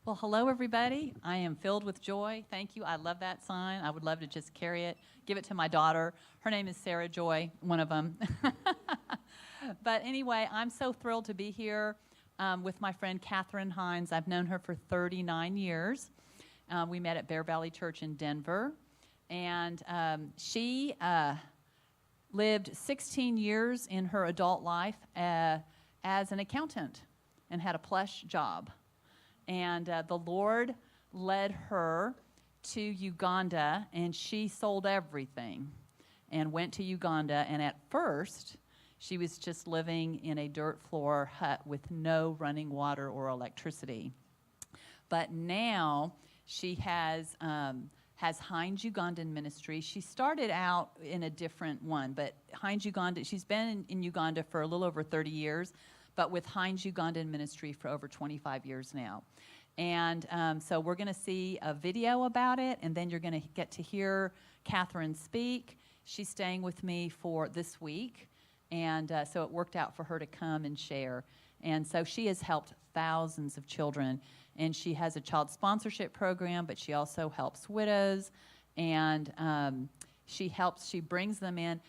Well, hello, everybody. I am filled with joy. Thank you. I love that sign. I would love to just carry it, give it to my daughter. Her name is Sarah Joy, one of them. But anyway, I'm so thrilled to be here with my friend Katherine Hines. I've known her for 39 years. We met at Bear Valley Church in Denver. And she lived 16 years in her adult life as an accountant and had a plush job. And the Lord led her to Uganda, and she sold everything and went to Uganda. And at first, she was just living in a dirt floor hut with no running water or electricity. But now she has Hines Ugandan Ministry. She started out in a different one, but Hines Uganda, she's been in Uganda for a little over 30 years, but with Hines Ugandan Ministry for over 25 years now. And so we're going to see a video about it, and then you're going to get to hear Katherine speak. She's staying with me for this week, and so it worked out for her to come and share. And so she has helped thousands of children, and she has a child sponsorship program, but she also helps widows, and she brings them in.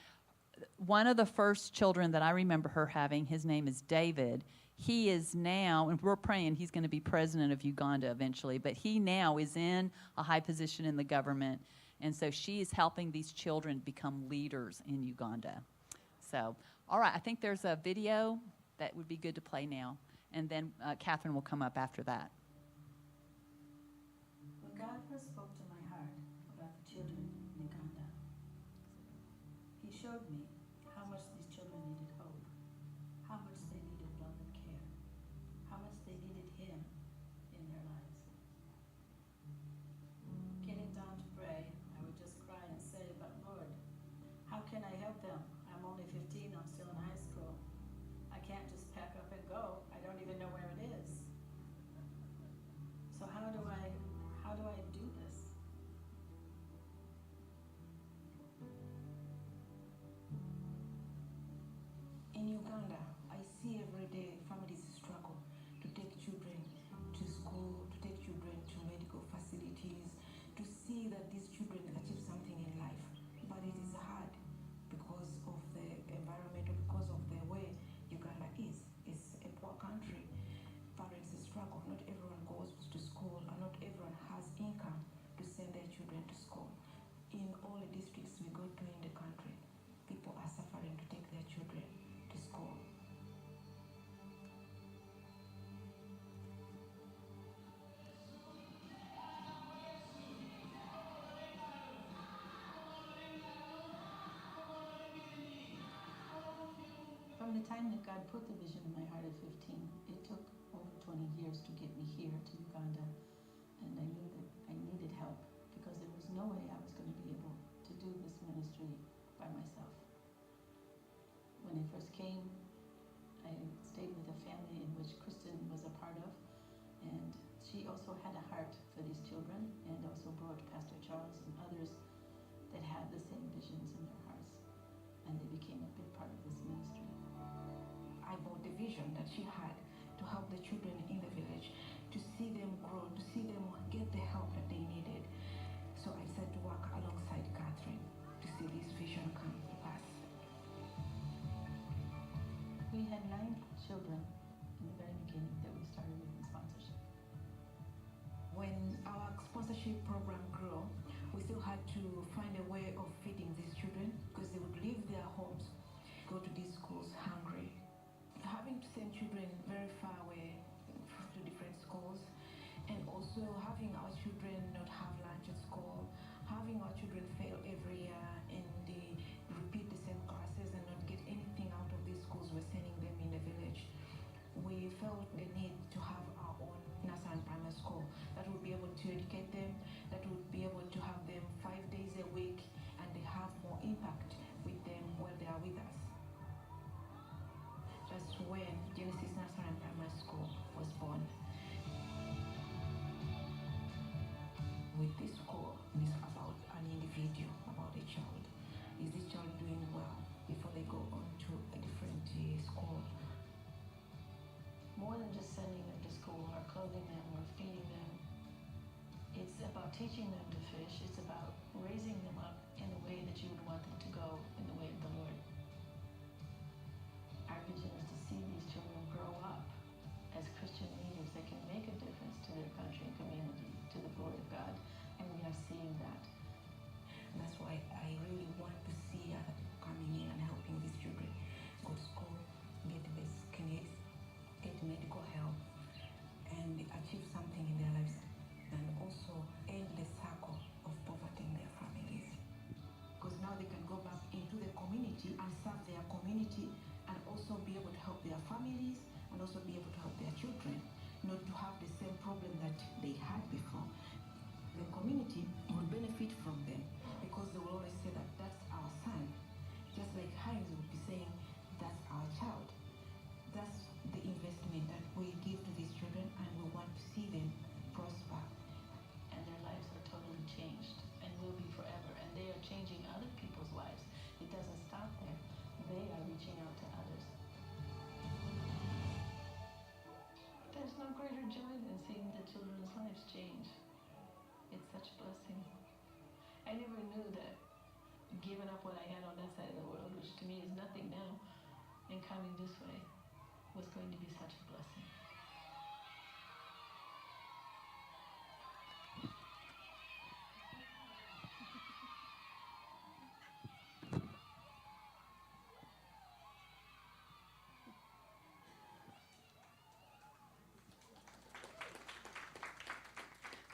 One of the first children that I remember her having, his name is David. He is now, and we're praying he's going to be president of Uganda eventually, but he now is in a high position in the government. And so she is helping these children become leaders in Uganda. So, all right, I think there's a video that would be good to play now. And then Katherine will come up after that. When God first spoke to my heart about the children in Uganda, He showed me how much these children needed hope, how much they needed love and care, how much they needed Him in their lives. Getting down to pray, I would just cry and say, but Lord, how can I help them? I'm only 15, I'm still in high school. I can't just pack up and go. I don't even know where it is. So how do I do this? In Uganda, I see every day families struggle to take children to school, to take children to medical facilities, to see that these children achieve something in life. But it is hard because of the environment, or because of the way Uganda is. It's a poor country. Parents struggle. Not everyone goes to school, and not everyone has income to send their children to school. In all the districts we go to in the country, people are suffering to take their children to school. From the time that God put the vision in my heart at 15, it took over 20 years to get me here to Uganda. And I knew that I needed help because there was no way I was going to be able to do this ministry by myself. When I first came, I stayed with a family in which Kristen was a part of, and she also had a heart for these children, and also brought Pastor Charles and others that had the same visions in their hearts, and they became a big part of this ministry. I bought the vision that she had to help the children in the village, to see them grow, to see them get the help that they needed. So I decided to work alongside Katherine to see this vision come to pass. We had 9 children in the very beginning that we started with in sponsorship. When our sponsorship program grew, we still had to find a way of feeding these children because they would leave their homes, go to these schools hungry. Having to send children very far away to different schools, and also having our children not have lunch at school, having our children fail every year and they repeat the same classes and not get anything out of these schools we're sending them in the village. We felt the need to have our own nursery and primary school that would be able to educate them, that would be able to have them 5 days a week, and they have more impact with them while they are with us. That's when Genesis Nursery and Primary School was born. With this school, it's about an individual, about a child. Is this child doing well before they go on to a different school? More than just sending them to school or clothing them or feeding them about teaching them to fish. It's about raising them up in the way that you would want them to go, in the way of the Lord. Our vision is to see these children grow up as Christian leaders that can make a difference to their country and community, to the glory of God. And we are seeing that. That's why I really want to see other people coming in and helping these children go to school, get the basic needs, get medical help, and achieve something in their lives, and also end the circle of poverty in their families. Because now they can go back into the community and serve their community and also be able to help their families and also be able to help their children, not to have the same problem that they had before. The community will benefit from them because they will always say that that's our son. Just like Hines would be saying, that's our child. That's the investment that we give to these children, and we want to see them prosper. And their lives are totally changed and will be forever. And they are changing other people's lives. It doesn't stop there. They are reaching out to others. There's no greater joy than seeing the children's lives change. It's such a blessing. I never knew that giving up what I had on that side of the world, which to me is nothing now, and coming this way was going to be such a blessing.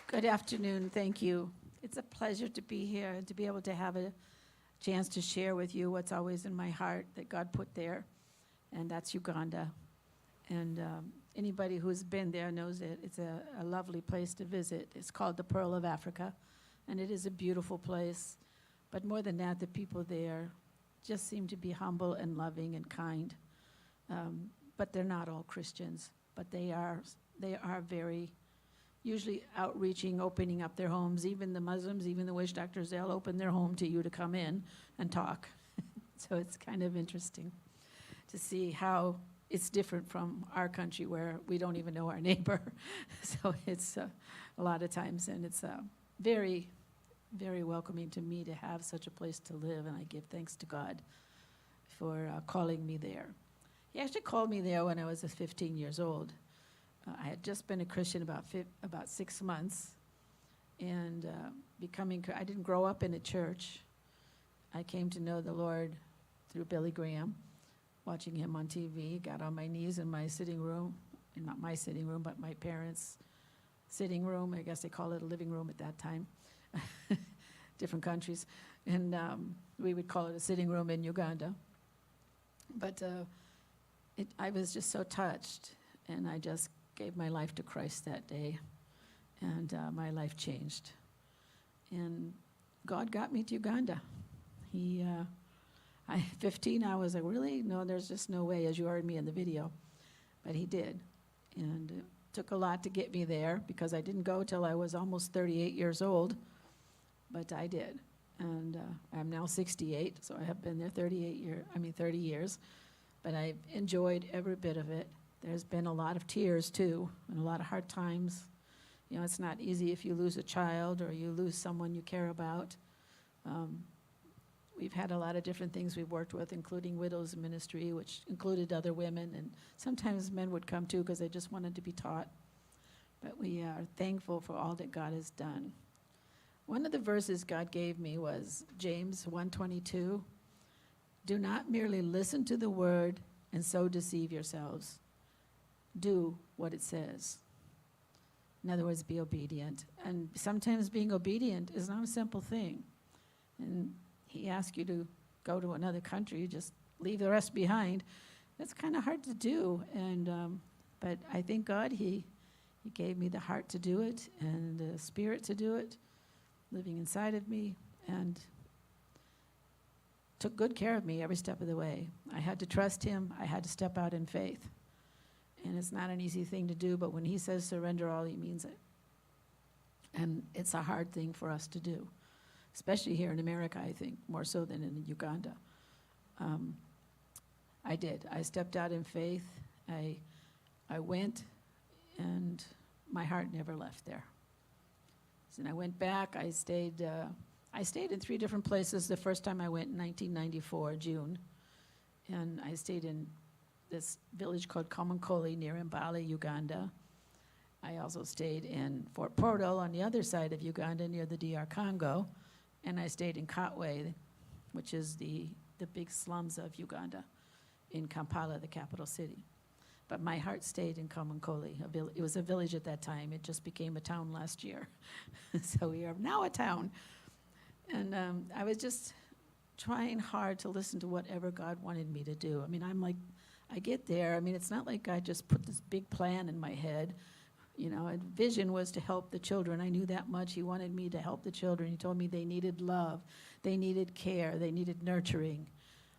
Good afternoon. Thank you. It's a pleasure to be here and to be able to have a chance to share with you what's always in my heart that God put there, and that's Uganda. And anybody who's been there knows it. It's a lovely place to visit. It's called the Pearl of Africa, and it is a beautiful place. But more than that, the people there just seem to be humble and loving and kind. But they're not all Christians, but they are very usually outreaching, opening up their homes. Even the Muslims, even the witch doctors, they'll open their home to you to come in and talk. So it's kind of interesting to see how it's different from our country where we don't even know our neighbor. So it's a lot of times, and it's very, very welcoming to me to have such a place to live, and I give thanks to God for calling me there. He actually called me there when I was 15 years old. I had just been a Christian about 6 months, and I didn't grow up in a church. I came to know the Lord through Billy Graham, watching him on TV, got on my knees in my sitting room, not my sitting room, but my parents' sitting room. I guess they call it a living room at that time, different countries. And we would call it a sitting room in Uganda. But I was just so touched, and I just gave my life to Christ that day, and my life changed. And God got me to Uganda. 15, I was like, really? No, there's just no way, as you heard me in the video. But he did. And it took a lot to get me there, because I didn't go till I was almost 38 years old, but I did. And I'm now 68, so I have been there 30 years. But I've enjoyed every bit of it. There's been a lot of tears, too, and a lot of hard times. You know, it's not easy if you lose a child or you lose someone you care about. We've had a lot of different things we've worked with, including widows ministry, which included other women, and sometimes men would come, too, because they just wanted to be taught. But we are thankful for all that God has done. One of the verses God gave me was James 1:22. Do not merely listen to the word and so deceive yourselves. Do what it says. In other words, be obedient. And sometimes being obedient is not a simple thing. And he asks you to go to another country, just leave the rest behind. That's kind of hard to do. And but I thank God he gave me the heart to do it and the spirit to do it, living inside of me, and took good care of me every step of the way. I had to trust him. I had to step out in faith. And it's not an easy thing to do, but when he says surrender all, he means it. And it's a hard thing for us to do, especially here in America, I think, more so than in Uganda. I did. I stepped out in faith. I went, and my heart never left there. And I went back. I stayed in 3 different places. The first time I went in 1994, June. And I stayed in this village called Kamankoli near Mbale, Uganda. I also stayed in Fort Portal on the other side of Uganda near the DR Congo. And I stayed in Katwe, which is the big slums of Uganda, in Kampala, the capital city. But my heart stayed in Kamankoli. It was a village at that time. It just became a town last year. So we are now a town. And I was just trying hard to listen to whatever God wanted me to do. I mean, I get there. I mean, it's not like God just put this big plan in my head. You know, and vision was to help the children. I knew that much. He wanted me to help the children. He told me they needed love, they needed care, they needed nurturing,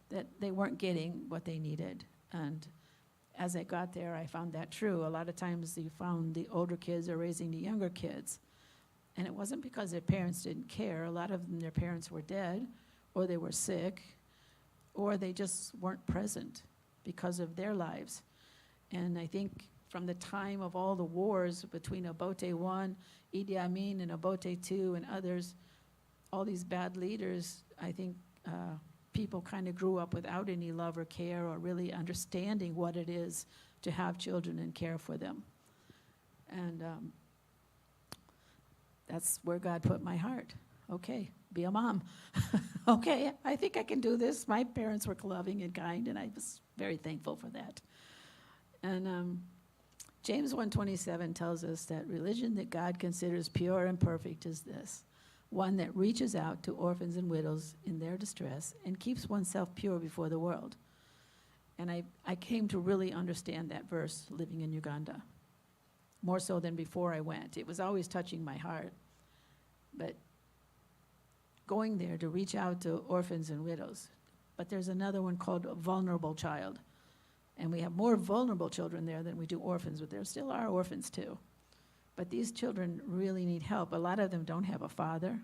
that they weren't getting what they needed. And as I got there, I found that true. A lot of times you found the older kids are raising the younger kids. And it wasn't because their parents didn't care. A lot of them, their parents were dead, or they were sick, or they just weren't present because of their lives. And I think from the time of all the wars between Obote I, Idi Amin, and Obote II, and others, all these bad leaders, I think people kind of grew up without any love or care or really understanding what it is to have children and care for them. And that's where God put my heart. Okay, be a mom. Okay, I think I can do this. My parents were loving and kind, and I was very thankful for that. And James 1:27 tells us that religion that God considers pure and perfect is this: one that reaches out to orphans and widows in their distress and keeps oneself pure before the world. And I came to really understand that verse living in Uganda, more so than before I went. It was always touching my heart. But going there to reach out to orphans and widows. But there's another one called a vulnerable child. And we have more vulnerable children there than we do orphans, but there still are orphans too. But these children really need help. A lot of them don't have a father.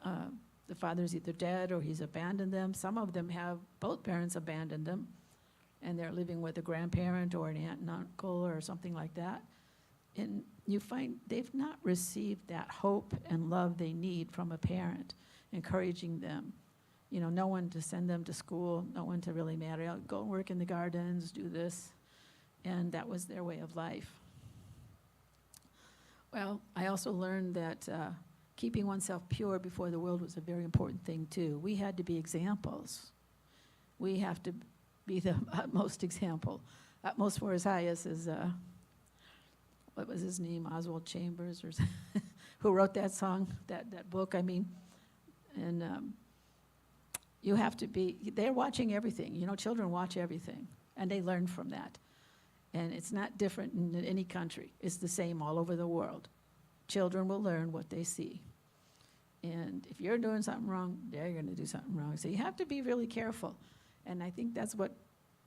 The father's either dead or he's abandoned them. Some of them have both parents abandoned them, and they're living with a grandparent or an aunt and uncle or something like that. And you find they've not received that hope and love they need from a parent, encouraging them. You know, no one to send them to school, no one to really matter. Go work in the gardens, do this. And that was their way of life. Well, I also learned that keeping oneself pure before the world was a very important thing too. We had to be examples. We have to be the utmost example. Utmost for his highest is, what was his name, Oswald Chambers, or who wrote that song, that book, I mean. And you have to be, they're watching everything. You know, children watch everything, and they learn from that. And it's not different in any country. It's the same all over the world. Children will learn what they see. And if you're doing something wrong, they're going to do something wrong. So you have to be really careful. And I think that's what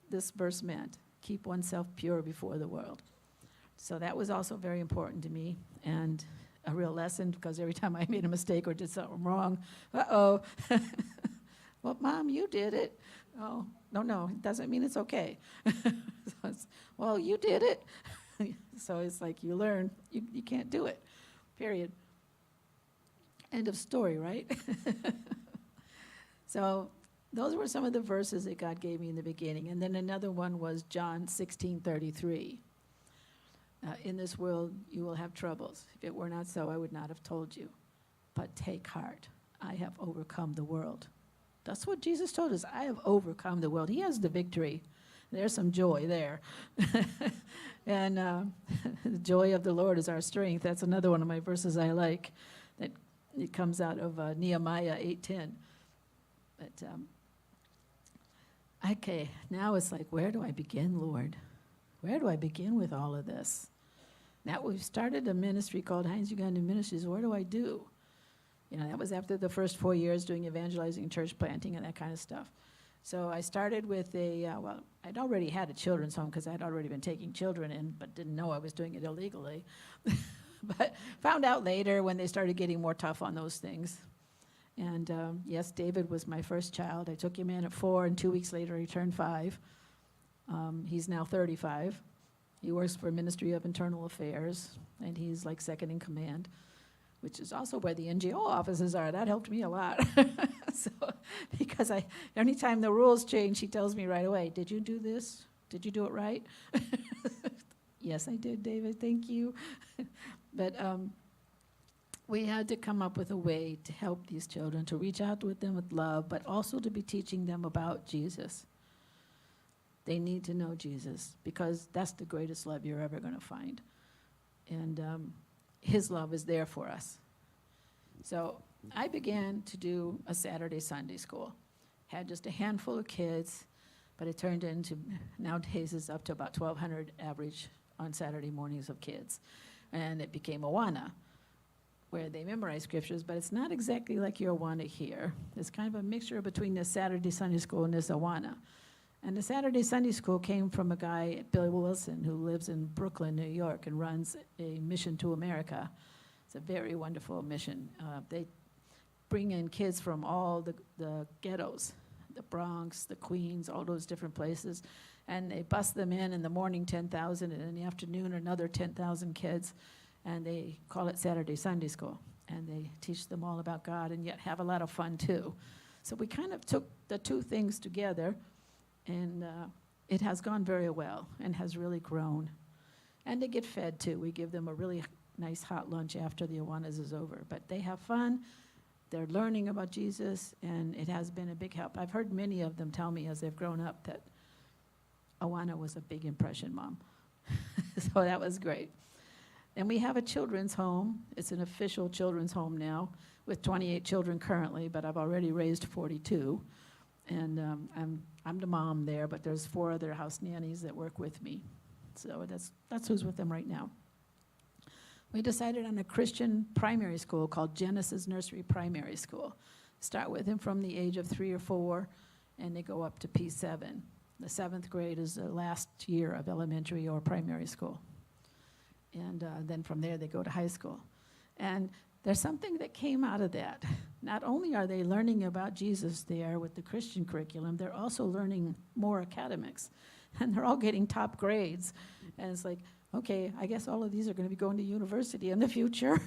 this verse meant. Keep oneself pure before the world. So that was also very important to me, and a real lesson, because every time I made a mistake or did something wrong, uh-oh. Well, Mom, you did it. Oh, no, it doesn't mean it's okay. So well, you did it. So it's like you learn, you can't do it, period. End of story, right? So those were some of the verses that God gave me in the beginning. And then another one was John 16:33. In this world you will have troubles. If it were not so, I would not have told you. But take heart, I have overcome the world. That's what Jesus told us. I have overcome the world. He has the victory. There's some joy there. And the joy of the Lord is our strength. That's another one of my verses I like. That it comes out of Nehemiah 8:10. But okay, now it's like, where do I begin, Lord? Where do I begin with all of this? Now we've started a ministry called Hines Uganda Ministries. What do I do? You know, that was after the first 4 years doing evangelizing, church planting, and that kind of stuff. So I started with well, I'd already had a children's home because I'd already been taking children in, but didn't know I was doing it illegally. But found out later when they started getting more tough on those things. And yes, David was my first child. I took him in at 4, and 2 weeks later he turned 5. He's now 35. He works for Ministry of Internal Affairs, and he's like second in command. which is also where the NGO offices are. That helped me a lot. So, because anytime the rules change, she tells me right away, did you do this? Did you do it right? Yes, I did, David, thank you. But we had to come up with a way to help these children, to reach out with them with love, but also to be teaching them about Jesus. They need to know Jesus, because that's the greatest love you're ever going to find. And his love is there for us. So I began to do a Saturday Sunday school. Had just a handful of kids, but it turned into, nowadays it's up to about 1,200 average on Saturday mornings of kids. And it became Awana, where they memorize scriptures, but it's not exactly like your Awana here. It's kind of a mixture between the Saturday Sunday school and this Awana. And the Saturday Sunday school came from a guy, Billy Wilson, who lives in Brooklyn, New York, and runs a Mission to America. It's a very wonderful mission. They bring in kids from all the ghettos, the Bronx, the Queens, all those different places, and they bus them in the morning, 10,000, and in the afternoon, another 10,000 kids, and they call it Saturday Sunday School, and they teach them all about God and yet have a lot of fun, too. So we kind of took the two things together, and it has gone very well and has really grown. And they get fed, too. We give them a really nice hot lunch after the Awanas is over. But they have fun. They're learning about Jesus, and it has been a big help. I've heard many of them tell me as they've grown up that Awana was a big impression, Mom. So that was great. And we have a children's home. It's an official children's home now with 28 children currently, but I've already raised 42. And I'm the mom there, but there's 4 other house nannies that work with me. So that's who's with them right now. We decided on a Christian primary school called Genesis Nursery Primary School. Start with them from the age of 3 or 4, and they go up to P7. The 7th grade is the last year of elementary or primary school. And then from there, they go to high school. And there's something that came out of that. Not only are they learning about Jesus there with the Christian curriculum, they're also learning more academics. And they're all getting top grades. And it's like, okay, I guess all of these are going to be going to university in the future.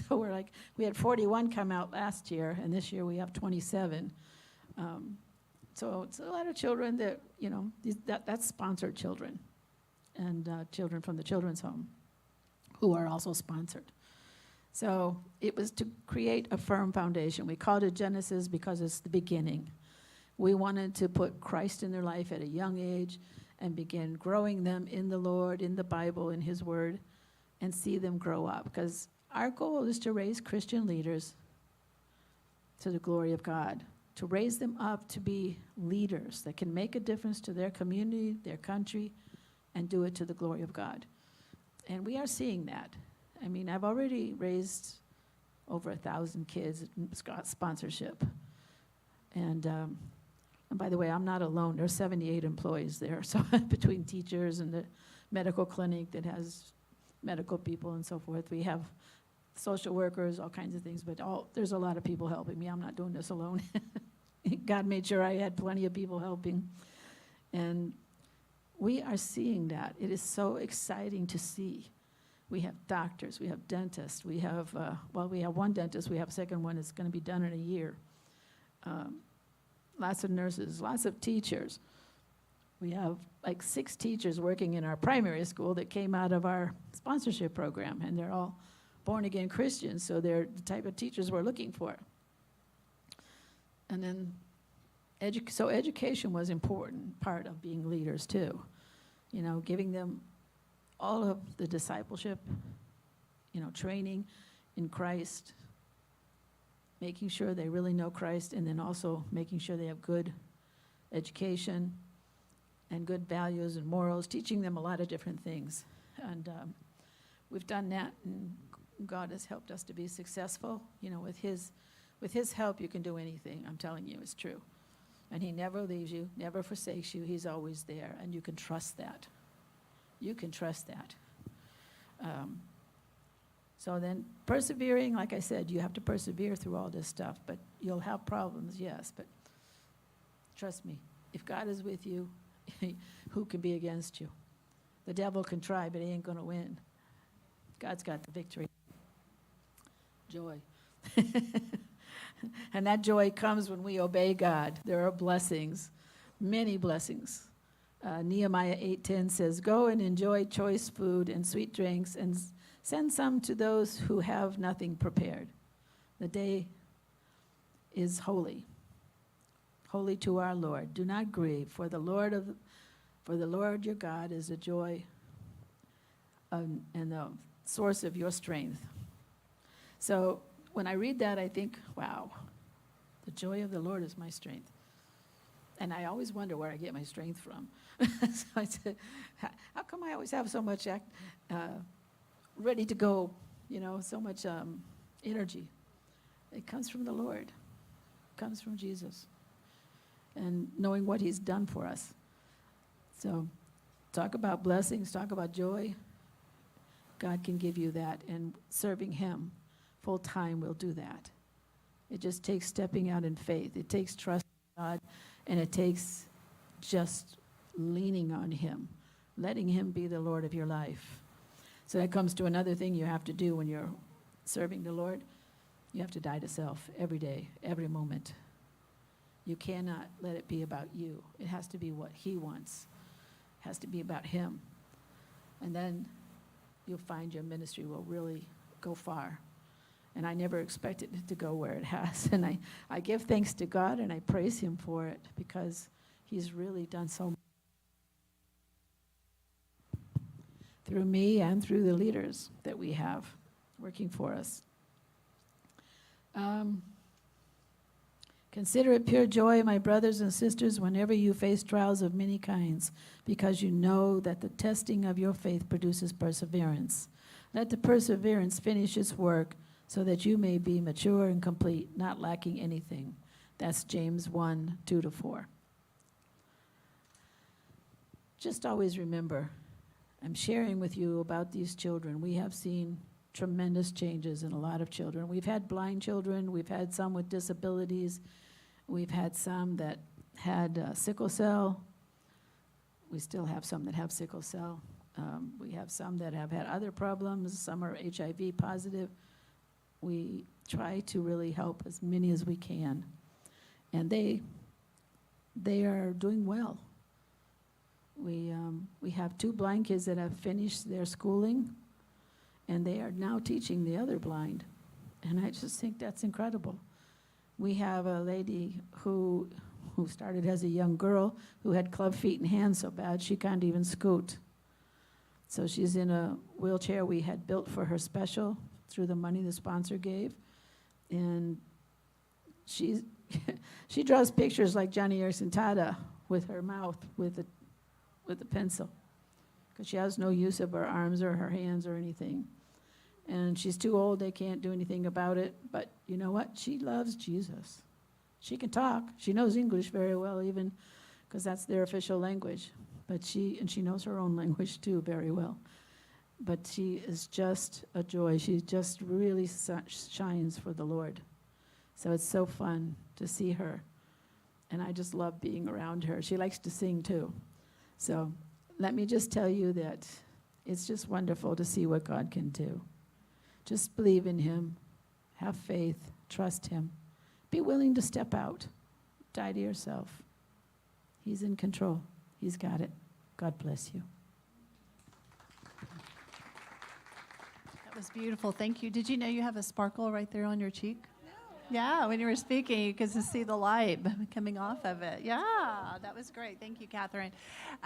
So we're like, we had 41 come out last year, and this year we have 27. So it's a lot of children that, that's sponsored children, and children from the children's home who are also sponsored. So it was to create a firm foundation. We called it Genesis because it's the beginning. We wanted to put Christ in their life at a young age and begin growing them in the Lord, in the Bible, in his word, and see them grow up. Because our goal is to raise Christian leaders to the glory of God, to raise them up to be leaders that can make a difference to their community, their country, and do it to the glory of God. And we are seeing that. I mean, I've already raised over 1,000 kids in sponsorship. And by the way, I'm not alone. There's 78 employees there. So between teachers and the medical clinic that has medical people and so forth, we have social workers, all kinds of things. But there's a lot of people helping me. I'm not doing this alone. God made sure I had plenty of people helping. And we are seeing that. It is so exciting to see. We have doctors, we have dentists, we have one dentist, we have a second one that's going to be done in a year. Lots of nurses, lots of teachers. We have like 6 teachers working in our primary school that came out of our sponsorship program, and they're all born-again Christians, so they're the type of teachers we're looking for. And then, so education was an important part of being leaders too. Giving them all of the discipleship, training in Christ, making sure they really know Christ, and then also making sure they have good education and good values and morals, teaching them a lot of different things. And we've done that, and God has helped us to be successful. With his help, you can do anything. I'm telling you, it's true. And he never leaves you, never forsakes you. He's always there, and you can trust that. You can trust that. So then persevering, like I said, you have to persevere through all this stuff, but you'll have problems, yes, but trust me, if God is with you, who can be against you? The devil can try, but he ain't going to win. God's got the victory. joy. And that joy comes when we obey God. There are blessings, many blessings. Nehemiah 8:10 says, "Go and enjoy choice food and sweet drinks, and send some to those who have nothing prepared. The day is holy, holy to our Lord. Do not grieve, for the Lord your God is the joy and the source of your strength." So when I read that, I think, wow, the joy of the Lord is my strength. And I always wonder where I get my strength from. So I said, how come I always have so much ready to go, so much energy? It comes from the Lord. It comes from Jesus. And knowing what he's done for us. So talk about blessings, talk about joy. God can give you that, and serving him full time will do that. It just takes stepping out in faith. It takes trust in God, and it takes just leaning on him, letting him be the Lord of your life. So that comes to another thing you have to do when you're serving the Lord. You have to die to self every day, every moment. You cannot let it be about you. It has to be what he wants. It has to be about him. And then you'll find your ministry will really go far. And I never expected it to go where it has. And I give thanks to God, and I praise him for it, because he's really done so much through me and through the leaders that we have working for us. Consider it pure joy, my brothers and sisters, whenever you face trials of many kinds, because you know that the testing of your faith produces perseverance. Let the perseverance finish its work, so that you may be mature and complete, not lacking anything. That's James 1:2-4. Just always remember, I'm sharing with you about these children. We have seen tremendous changes in a lot of children. We've had blind children. We've had some with disabilities. We've had some that had sickle cell. We still have some that have sickle cell. We have some that have had other problems. Some are HIV positive. We try to really help as many as we can. And they are doing well. We have 2 blind kids that have finished their schooling, and they are now teaching the other blind. And I just think that's incredible. We have a lady who started as a young girl who had club feet and hands so bad she can't even scoot. So she's in a wheelchair we had built for her special through the money the sponsor gave. And she draws pictures like Johnny Erson Tada with her mouth with a pencil, because she has no use of her arms or her hands or anything. And she's too old, they can't do anything about it. But you know what? She loves Jesus. She can talk. She knows English very well, even because that's their official language. But she knows her own language too very well. But she is just a joy. She just really shines for the Lord. So it's so fun to see her. And I just love being around her. She likes to sing too. So let me just tell you that it's just wonderful to see what God can do. Just believe in him. Have faith. Trust him. Be willing to step out. Die to yourself. He's in control. He's got it. God bless you. That was beautiful. Thank you. Did you know you have a sparkle right there on your cheek? No. Yeah, when you were speaking, you could see the light coming off of it. Yeah, that was great. Thank you, Katherine.